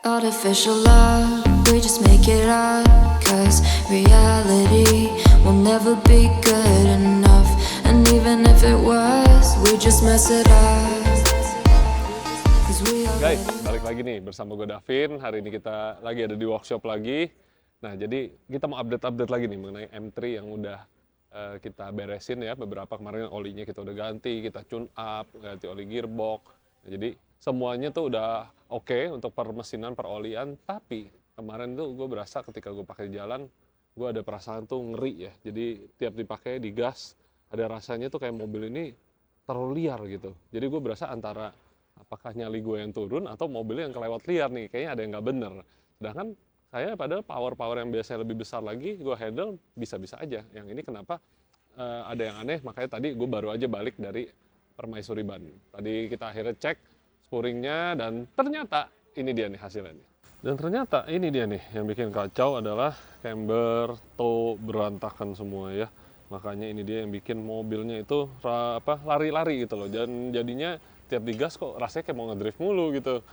Artificial love, we just make it up. Cause reality will never be good enough. And even if it was, we just mess it up. Guys, balik lagi nih bersama gue Davin. Hari ini kita lagi ada di workshop lagi. Nah, jadi kita mau update lagi nih mengenai M3 yang udah kita beresin ya. Beberapa kemarin olinya kita udah ganti, kita tune up, ganti oli gearbox. Nah, jadi semuanya tuh udah oke untuk permesinan, perolian. Tapi kemarin tuh gue berasa ketika gue pakai jalan, gue ada perasaan tuh ngeri ya. Jadi tiap dipakai, digas, ada rasanya tuh kayak mobil ini terlalu liar gitu. Jadi gue berasa antara apakah nyali gue yang turun atau mobilnya yang kelewat liar nih, kayaknya ada yang nggak bener. Sedangkan saya padahal power yang biasanya lebih besar lagi, gue handle bisa-bisa aja. Yang ini kenapa ada yang aneh, makanya tadi gue baru aja balik dari Permaisuri Ban. Tadi kita akhirnya cek spuringnya dan ternyata ini dia nih hasilnya. Dan ternyata ini dia nih yang bikin kacau adalah camber, toe berantakan semua ya. Makanya ini dia yang bikin mobilnya itu lari-lari gitu loh. Dan jadinya tiap digas kok rasanya kayak mau ngedrift mulu gitu.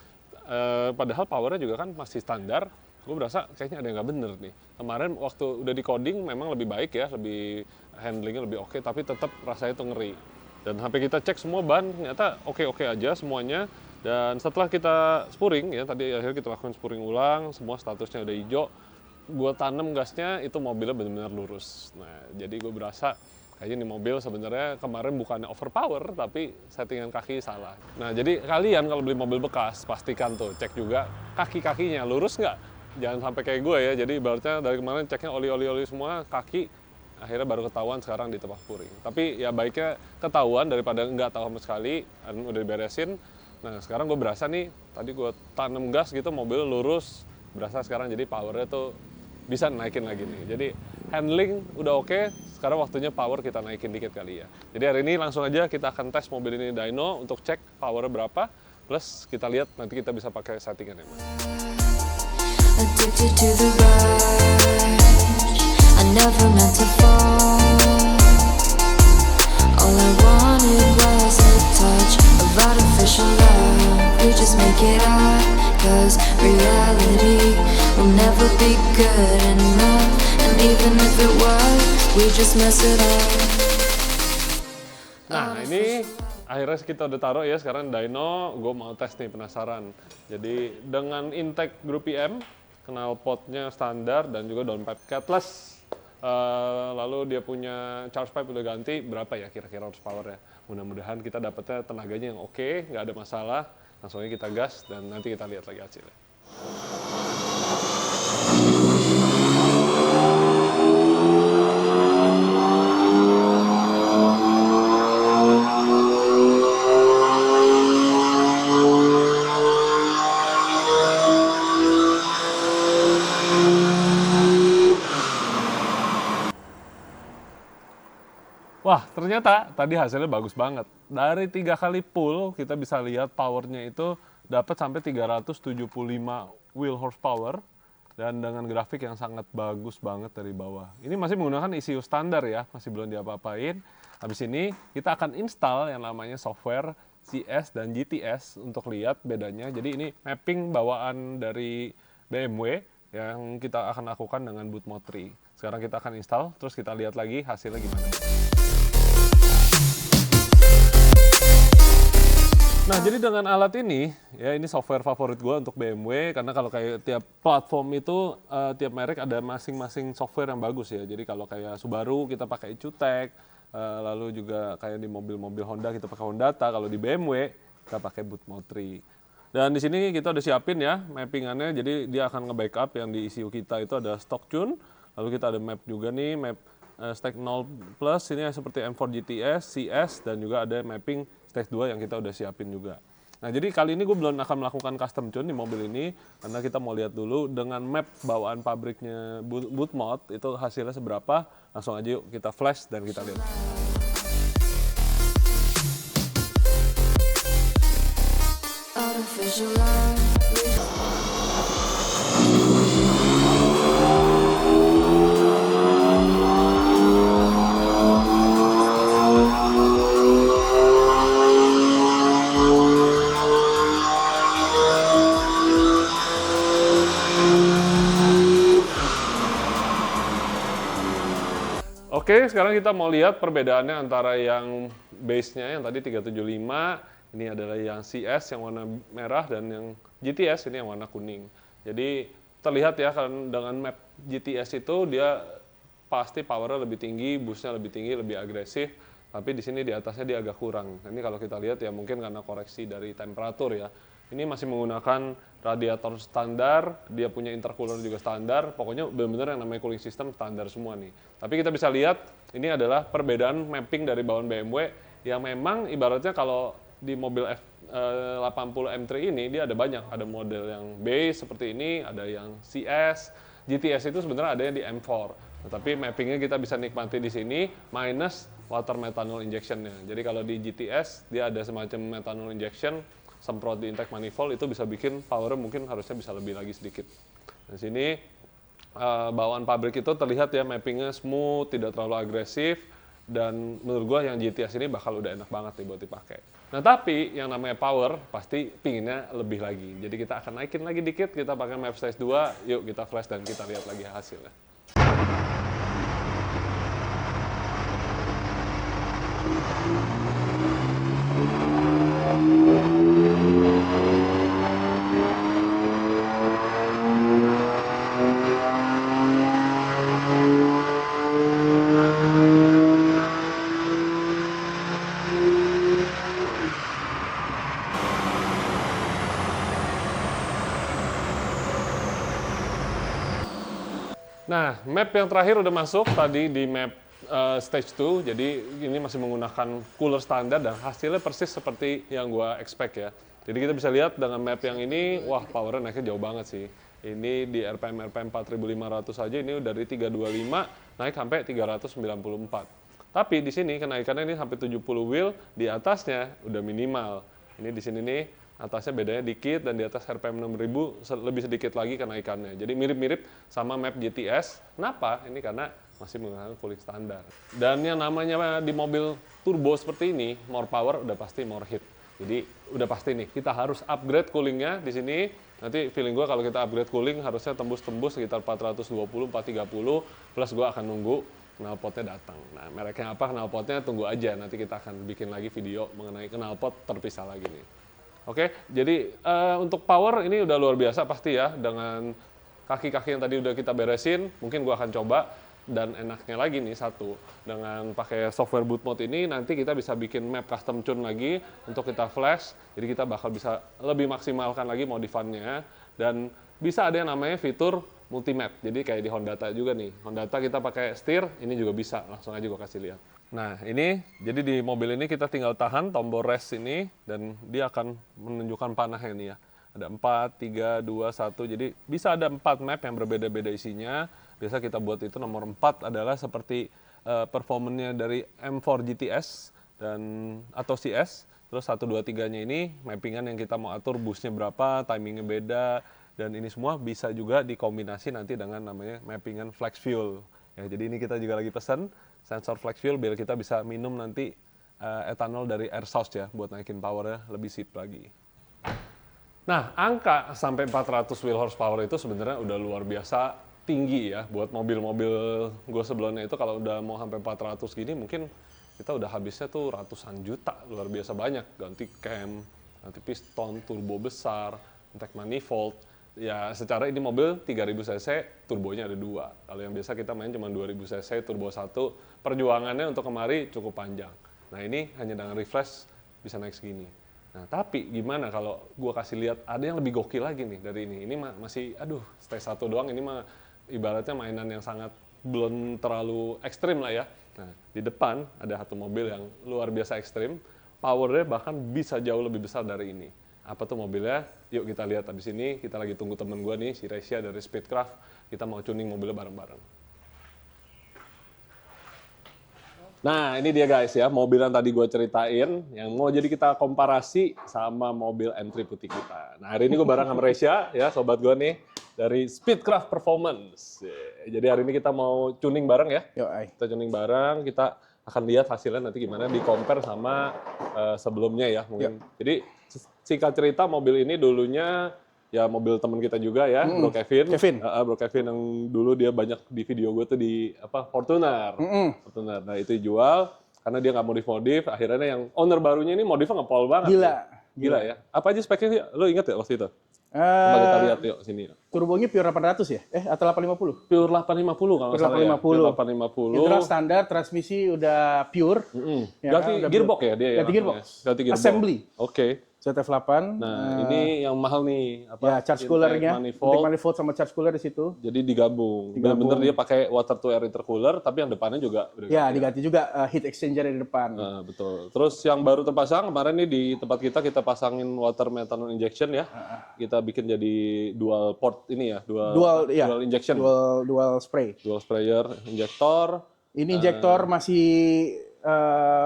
Padahal powernya juga kan masih standar. Gue berasa kayaknya ada yang nggak bener nih. Kemarin waktu udah di coding memang lebih baik ya, lebih handlingnya lebih oke, tapi tetap rasanya tuh ngeri. Dan sampai kita cek semua ban, ternyata oke aja semuanya. Dan setelah kita spuring ya, tadi akhirnya kita lakukan spuring ulang, semua statusnya udah hijau. Gue tanem gasnya, itu mobilnya benar-benar lurus. Nah, jadi gue berasa kayaknya nih mobil sebenarnya kemarin bukannya overpower, tapi settingan kaki salah. Nah, jadi kalian kalau beli mobil bekas, pastikan tuh cek juga kaki-kakinya lurus nggak? Jangan sampai kayak gue ya, jadi ibaratnya dari kemarin ceknya oli semua, kaki akhirnya baru ketahuan sekarang di tempat spuring. Tapi ya baiknya ketahuan daripada nggak tahu sama sekali, dan udah diberesin. Nah, sekarang gue berasa nih, tadi gue tanem gas gitu, mobil lurus, berasa sekarang jadi powernya tuh bisa naikin lagi nih. Jadi handling udah oke, sekarang waktunya power kita naikin dikit kali ya. Jadi hari ini langsung aja kita akan tes mobil ini dyno untuk cek powernya berapa, plus kita lihat nanti kita bisa pakai settingannya. Addicted to the rush, I never meant to fall. All I wanted was a touch of artificial love. We just make it up, cause reality will never be good enough. And even if it was, we just mess it up. Nah, ini akhirnya kita udah taruh ya sekarang dyno, gue mau tes nih, penasaran. Jadi dengan intake Group IM, knalpotnya standar dan juga downpipe catless. Lalu dia punya charge pipe udah ganti, berapa ya kira-kira horsepower-nya. Mudah-mudahan kita dapetnya tenaganya yang oke, nggak ada masalah. Langsung aja kita gas dan nanti kita lihat lagi hasilnya. Wah, ternyata tadi hasilnya bagus banget. Dari 3 kali pull, kita bisa lihat powernya itu dapat sampai 375 wheel horsepower. Dan dengan grafik yang sangat bagus banget dari bawah. Ini masih menggunakan ECU standar ya, masih belum diapa-apain. Habis ini kita akan install yang namanya software CS dan GTS untuk lihat bedanya. Jadi ini mapping bawaan dari BMW yang kita akan lakukan dengan boot mode 3. Sekarang kita akan install, terus kita lihat lagi hasilnya gimana. Nah, jadi dengan alat ini, ya ini software favorit gue untuk BMW, karena kalau kayak tiap platform itu, tiap merek ada masing-masing software yang bagus ya. Jadi kalau kayak Subaru kita pakai EcuTech, lalu juga kayak di mobil-mobil Honda kita pakai Hondata, kalau di BMW kita pakai boot mode 3. Dan di sini kita udah siapin ya mappingannya, jadi dia akan nge-backup yang di ECU kita itu ada stock tune, lalu kita ada map juga nih, map Stack 0 Plus, ini seperti M4 GTS, CS, dan juga ada mapping Stack 2 yang kita udah siapin juga. Nah, jadi kali ini gue belum akan melakukan custom tune di mobil ini, karena kita mau lihat dulu dengan map bawaan pabriknya boot mode, itu hasilnya seberapa, langsung aja yuk kita flash dan kita lihat. Artificial love. Oke, sekarang kita mau lihat perbedaannya antara yang base-nya yang tadi 375, ini adalah yang CS yang warna merah dan yang GTS ini yang warna kuning. Jadi terlihat ya kan dengan map GTS itu dia pasti powernya lebih tinggi, boost-nya lebih tinggi, lebih agresif. Tapi di sini di atasnya dia agak kurang. Ini kalau kita lihat ya mungkin karena koreksi dari temperatur ya. Ini masih menggunakan radiator standar, dia punya intercooler juga standar. Pokoknya benar-benar yang namanya cooling system standar semua nih. Tapi kita bisa lihat ini adalah perbedaan mapping dari bawaan BMW yang memang ibaratnya kalau di mobil F80 M3 ini dia ada banyak. Ada model yang base seperti ini, ada yang CS, GTS itu sebenarnya ada yang di M4. Tapi mappingnya kita bisa nikmati di sini minus water methanol injection-nya. Jadi kalau di GTS dia ada semacam methanol injection semprot di intake manifold itu bisa bikin power mungkin harusnya bisa lebih lagi sedikit. Di sini bawaan pabrik itu terlihat ya mappingnya smooth, tidak terlalu agresif dan menurut gua yang GTS ini bakal udah enak banget nih buat dipakai. Nah tapi yang namanya power pasti pinginnya lebih lagi. Jadi kita akan naikin lagi dikit, kita pakai map stage 2, yuk kita flash dan kita lihat lagi hasilnya. Nah, map yang terakhir udah masuk tadi di map stage 2, jadi ini masih menggunakan cooler standar dan hasilnya persis seperti yang gua expect ya. Jadi kita bisa lihat dengan map yang ini, wah powernya naiknya jauh banget sih. Ini di RPM 4500 aja ini udah dari 325 naik sampai 394. Tapi di sini kenaikannya ini sampai 70 wheel, di atasnya udah minimal. Ini di sini nih atasnya bedanya dikit dan di atas RPM 6000 lebih sedikit lagi kenaikannya. Jadi mirip-mirip sama map GTS. Kenapa? Ini karena masih menggunakan cooling standar. Dan yang namanya di mobil turbo seperti ini, more power udah pasti more heat. Jadi udah pasti nih, kita harus upgrade coolingnya di sini. Nanti feeling gue kalau kita upgrade cooling harusnya tembus-tembus sekitar 420, 430, plus gue akan nunggu knalpotnya datang. Nah, mereknya apa knalpotnya tunggu aja. Nanti kita akan bikin lagi video mengenai knalpot terpisah lagi nih. Oke, jadi untuk power ini udah luar biasa pasti ya, dengan kaki-kaki yang tadi udah kita beresin, mungkin gua akan coba, dan enaknya lagi nih satu, dengan pakai software boot mode ini nanti kita bisa bikin map custom tune lagi untuk kita flash, jadi kita bakal bisa lebih maksimalkan lagi modifannya, dan bisa ada yang namanya fitur multi map, jadi kayak di Hondata juga nih, Hondata kita pakai steer, ini juga bisa, langsung aja gua kasih lihat. Nah ini, jadi di mobil ini kita tinggal tahan tombol rest ini dan dia akan menunjukkan panahnya nih ya. Ada 4, 3, 2, 1, jadi bisa ada 4 map yang berbeda-beda isinya. Biasa kita buat itu nomor 4 adalah seperti performanya dari M4 GTS dan atau CS. Terus 1, 2, 3-nya ini mappingan yang kita mau atur boostnya berapa, timingnya beda. Dan ini semua bisa juga dikombinasi nanti dengan namanya mappingan flex fuel. Ya, jadi ini kita juga lagi pesan sensor flex fuel biar kita bisa minum nanti etanol dari air source ya buat naikin powernya lebih sip lagi. Nah, angka sampai 400 wheel horsepower itu sebenarnya udah luar biasa tinggi ya buat mobil-mobil gue sebelumnya itu kalau udah mau sampai 400 gini mungkin kita udah habisnya tuh ratusan juta, luar biasa banyak, ganti cam, ganti piston, turbo besar, intake manifold. Ya secara ini mobil 3000 cc, turbonya ada 2. Kalau yang biasa kita main cuma 2000 cc, turbo 1. Perjuangannya untuk kemari cukup panjang. Nah ini hanya dengan refresh bisa naik segini. Nah tapi gimana kalau gua kasih lihat ada yang lebih gokil lagi nih dari ini. Ini masih, aduh stage 1 doang, ini mah ibaratnya mainan yang sangat belum terlalu ekstrim lah ya. Nah di depan ada satu mobil yang luar biasa ekstrim, powernya bahkan bisa jauh lebih besar dari ini. Apa tuh mobilnya? Yuk kita lihat abis ini. Kita lagi tunggu temen gue nih, si Resya dari Speedcraft. Kita mau tuning mobilnya bareng-bareng. Nah ini dia guys ya, mobil yang tadi gue ceritain. Yang mau jadi kita komparasi sama mobil M3 putih kita. Nah hari ini gue bareng sama Resya, ya sobat gue nih. Dari Speedcraft Performance. Jadi hari ini kita mau tuning bareng ya. Kita tuning bareng, kita akan lihat hasilnya nanti gimana di compare sama sebelumnya ya mungkin. Jadi singkat cerita mobil ini dulunya ya mobil teman kita juga ya, Bro Kevin. Kevin. Bro Kevin yang dulu dia banyak di video gue tuh di Fortuner. Fortuner. Nah itu dijual karena dia nggak modif-modif. Akhirnya yang owner barunya ini modifnya ngepol banget. Gila ya. Apa aja speknya sih? Lo inget ya waktu itu? Coba kita lihat yuk sini. Turbonya pure 800 ya? Atau 850? Pure 850 kalau nggak salah ya. Pure 850. Internal standar, transmisi udah pure. Ya ganti gearbox ya dia ya? Ganti gearbox. Assembly. Oke. ZF8. Nah, ini yang mahal nih. Ya, charge coolernya. Manifold sama charge cooler di situ. Jadi digabung. Bener-bener dia pakai water to air intercooler, tapi yang depannya juga udah ya, diganti juga heat exchanger di depan. Nah, betul. Terus yang baru terpasang kemarin nih di tempat kita pasangin water methanol injection ya. Kita bikin jadi dual port ini ya, dual injection. Dual spray. Dual sprayer, injektor. Ini injektor masih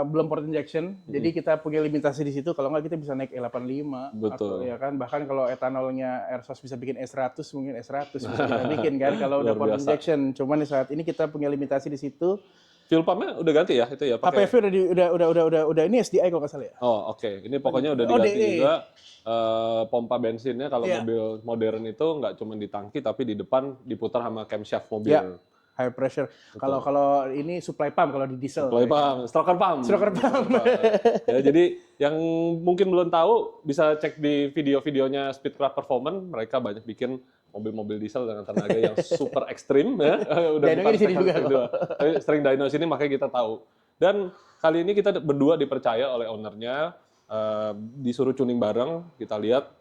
belum port injection, jadi kita punya limitasi di situ. Kalau nggak kita bisa naik E85. Betul. Atau, ya kan, bahkan kalau etanolnya Airsource bisa bikin S100, mungkin S100 bisa kita bikin kan kalau udah port injection. Cuman saat ini kita punya limitasi di situ. Fuel pumpnya udah ganti ya itu ya? APV udah ini SDI kalau nggak salah ya. Oh oke. Ini pokoknya udah diganti juga. Pompa bensinnya kalau mobil modern itu nggak cuma di tangki tapi di depan diputar sama camshaft mobil. Ya. High pressure. Kalau ini supply pump kalau di diesel. Supply pump, stroker pump. Ya, jadi yang mungkin belum tahu bisa cek di video-videonya Speedcraft Performance. Mereka banyak bikin mobil-mobil diesel dengan tenaga yang super ekstrim ya. Udah Dyno di sini juga. Sering dyno sini makanya kita tahu. Dan kali ini kita berdua dipercaya oleh ownernya, disuruh tuning bareng. Kita lihat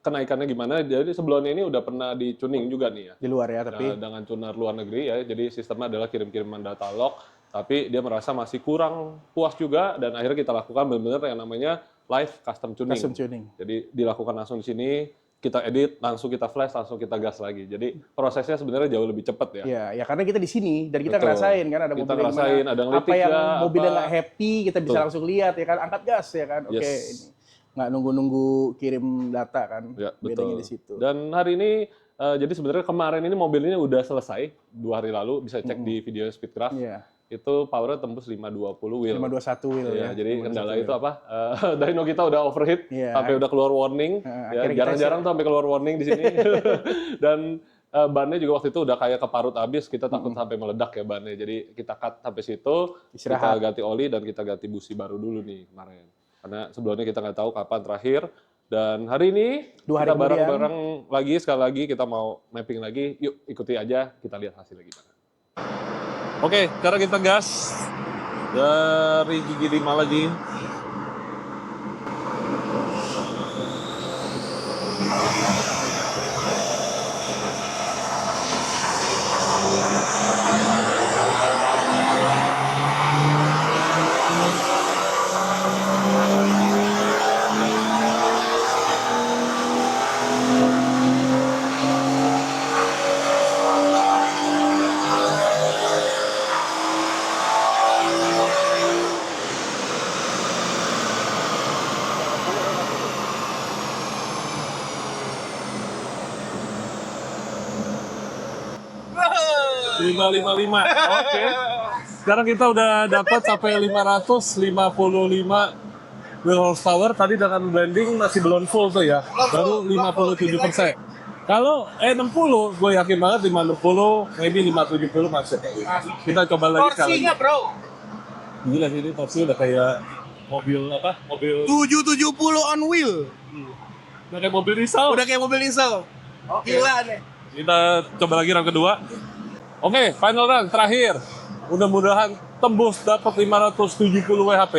kenaikannya gimana. Jadi sebelumnya ini udah pernah di tuning juga nih ya. Di luar ya, tapi dengan tuner luar negeri ya. Jadi sistemnya adalah kirim-kiriman data log, tapi dia merasa masih kurang puas juga dan akhirnya kita lakukan benar-benar yang namanya live custom tuning. Custom tuning. Jadi dilakukan langsung di sini, kita edit, langsung kita flash, langsung kita gas lagi. Jadi prosesnya sebenarnya jauh lebih cepat ya. Ya karena kita di sini dan kita ngerasain kan ada mobil ngerasain, ada apa yang mobilnya nggak happy, kita bisa langsung lihat ya kan, angkat gas ya kan. Oke. Ini. Nggak nunggu-nunggu kirim data kan, ya, bedanya di situ. Dan hari ini, jadi sebenarnya kemarin ini mobil ini udah selesai, 2 hari lalu, bisa cek di video Speedcraft. Itu powernya tembus 520 wheel. 521 wheel ya. Jadi kendala itu apa, dyno kita udah overheat, sampai udah keluar warning. Jarang-jarang tuh sampai keluar warning di sini. Dan bannya juga waktu itu udah kayak keparut habis, kita takut sampai meledak ya bannya. Jadi kita cut sampai situ, kita ganti oli dan kita ganti busi baru dulu nih kemarin. Karena sebelumnya kita nggak tahu kapan terakhir. Dan hari ini kita bareng-bareng lagi, sekali lagi kita mau mapping lagi. Yuk ikuti aja, kita lihat hasilnya gimana. Oke, sekarang kita gas dari gigi 5 lagi. Lima. Oke. Sekarang kita udah dapat sampai 555 wheel horsepower. Tadi dengan blending masih belum full tuh ya. Baru 57%. Kalau E60, gue yakin banget 560, maybe 570 masuk. Kita coba lagi sekali. Torsinya, bro. Gila sih, ini torsi udah kayak mobil apa? Mobil 770 on wheel. udah kayak mobil diesel. Udah kayak mobil diesel. Gila deh. Kita coba lagi round kedua. Oke, final run terakhir. Mudah-mudahan tembus dapat 570 WHP.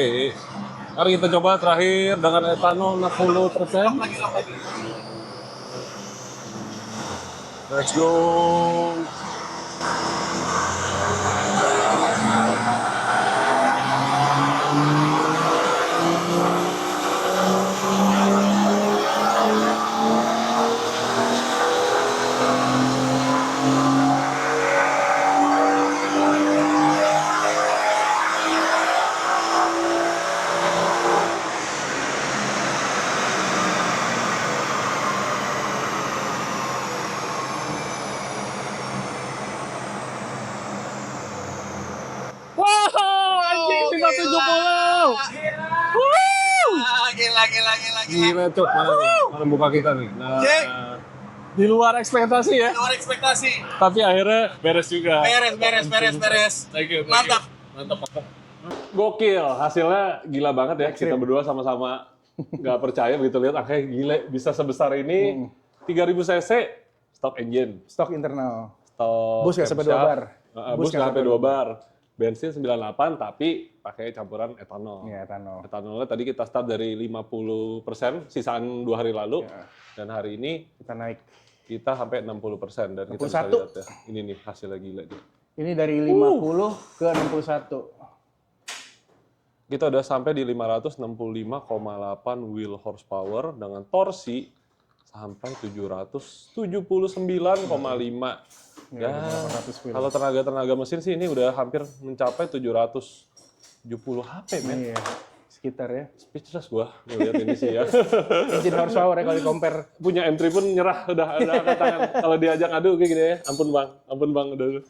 Mari kita coba terakhir dengan etanol 60%. Let's go. Wow, anjing 570. Gila. Gila, Cok. Mana buka kita nih? Nah, Di luar ekspektasi ya. Luar ekspektasi. Tapi akhirnya beres juga. Beres. Thank you. Mantap. Gokil, hasilnya gila banget ya. Kita berdua sama-sama nggak percaya begitu lihat angkanya gila bisa sebesar ini. 3000 cc, stock engine. Stok internal. Stock Bus nggak sampai 2 bar. Bus nggak sampai 2 bar. Bensin 98 tapi pakai campuran etanol. Iya, etanol. Etanolnya tadi kita start dari 50%, sisaan 2 hari lalu. Ya. Dan hari ini Kita naik. kita sampai 60% dan kita bisa 61. lihat ya. Ini nih hasilnya gila dia. Ini dari 50 ke 61. Kita udah sampai di 565,8 wheel horsepower dengan torsi sampai 779,5. Ya, 800 wheel. kalau tenaga mesin sih ini udah hampir mencapai 770 HP, men. Iya, sekitar ya. Speechless gua ngeliat ini sih ya. Engine horsepower ya kalau di compare. Punya M3 pun nyerah udah angkat tangan. Kalau diajak adu kayak gini ya, ampun bang udah.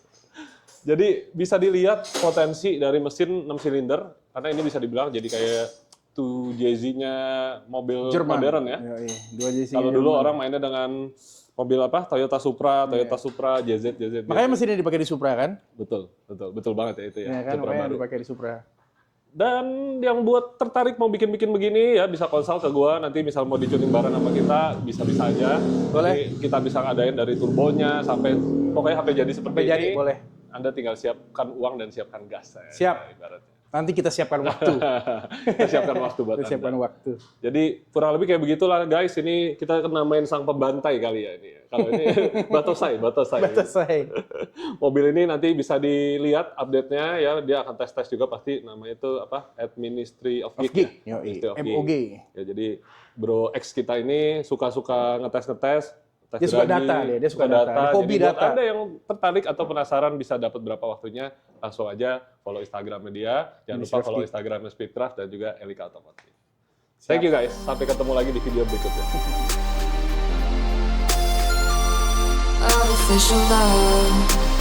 Jadi bisa dilihat potensi dari mesin 6 silinder karena ini bisa dibilang jadi kayak 2JZ-nya mobil Jerman. modern ya. Iya. 2JZ. Kalau dulu orang mainnya dengan mobil apa? Toyota Supra, JZ. Makanya mesin ini dipakai di Supra kan? Betul banget ya itu ya. Iya kan, Supra makanya baru. dipakai di Supra. Dan yang buat tertarik mau bikin begini ya bisa konsul ke gua nanti misal mau dicuning bareng sama kita bisa aja. Boleh. Nanti kita bisa ngadain dari turbonya sampai pokoknya HP jadi seperti Sampai jadi, ini. boleh. Anda tinggal siapkan uang dan siapkan gas ya. Siap. Ibaratnya. Nanti kita siapkan waktu. Kita siapkan waktu buat Kita siapkan Anda. waktu. Jadi kurang lebih kayak begitulah guys. Ini kita namain sang pembantai kali ya ini. Kalau ini Batosai. Selesai. Mobil ini nanti bisa dilihat update-nya ya. Dia akan tes juga pasti namanya itu apa? Ministry of Geek. Geek. Ya? Yoi. Ministry of Geek. MOG. Ya jadi Bro X kita ini suka-suka ngetes. Dia suka data, dia suka data. Hobi Jadi buat data. Anda yang tertarik atau penasaran bisa dapat berapa waktunya, langsung aja follow Instagramnya dia. Jangan lupa Ministry of follow Geek. Instagramnya Speedcraft dan juga Elika Automotive. Thank you guys. Sampai ketemu lagi di video berikutnya. Artificial love.